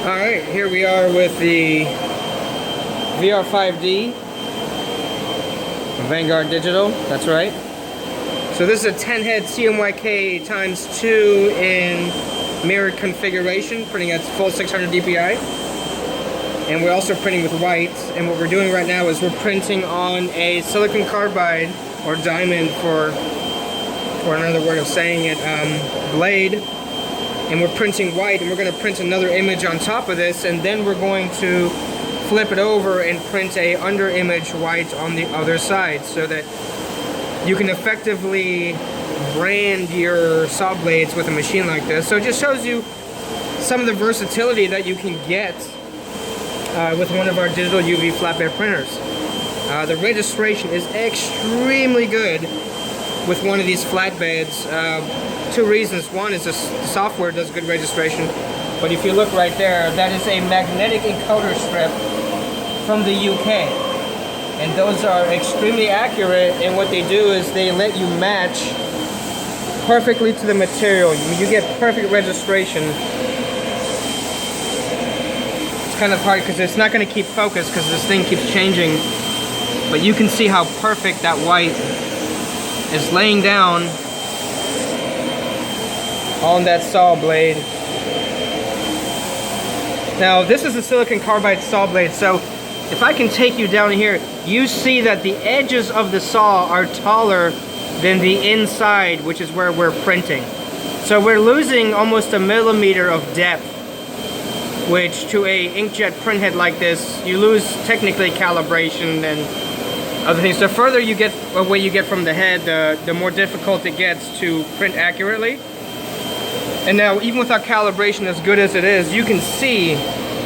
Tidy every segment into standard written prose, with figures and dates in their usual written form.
Alright, here we are with the VR5D Vanguard Digital, that's right. So this is a 10 head CMYK × 2 in mirrored configuration, printing at full 600 dpi. And we're also printing with white, and what we're doing right now is we're printing on a silicon carbide, or diamond for another word of saying it, blade. And we're printing white, and we're going to print another image on top of this, and then we're going to flip it over and print a under image white on the other side, so that you can effectively brand your saw blades with a machine like this. So it just shows you some of the versatility that you can get with one of our digital UV flatbed printers. The registration is extremely good with one of these flatbeds. Two reasons. One is the software does good registration, but if you look right there, that is a magnetic encoder strip from the UK, and those are extremely accurate, and what they do is they let you match perfectly to the material. You get perfect registration. It's kind of hard because it's not going to keep focus because this thing keeps changing, but you can see how perfect that white is laying down on that saw blade. Now this is a silicon carbide saw blade, so if I can take you down here, you see that the edges of the saw are taller than the inside, which is where we're printing. So we're losing almost a millimeter of depth, which to a inkjet printhead like this, you lose technically calibration and other things. The further you get away you get from the head, the more difficult it gets to print accurately. And now, even without calibration as good as it is, you can see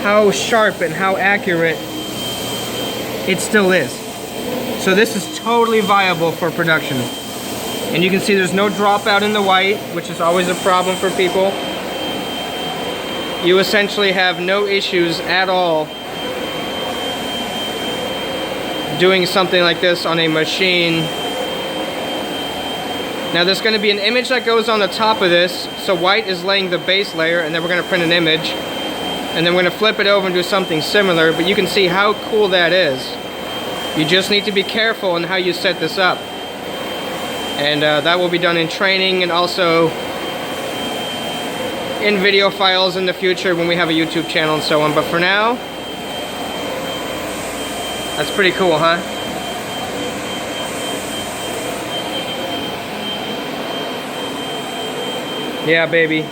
how sharp and how accurate it still is. So this is totally viable for production. And you can see there's no dropout in the white, which is always a problem for people. You essentially have no issues at all doing something like this on a machine. Now there's going to be an image that goes on the top of this, so white is laying the base layer, and then we're going to print an image, and then we're going to flip it over and do something similar, but you can see how cool that is. You just need to be careful in how you set this up, and that will be done in training and also in video files in the future when we have a YouTube channel and so on. But for now, that's pretty cool, huh? Yeah, baby.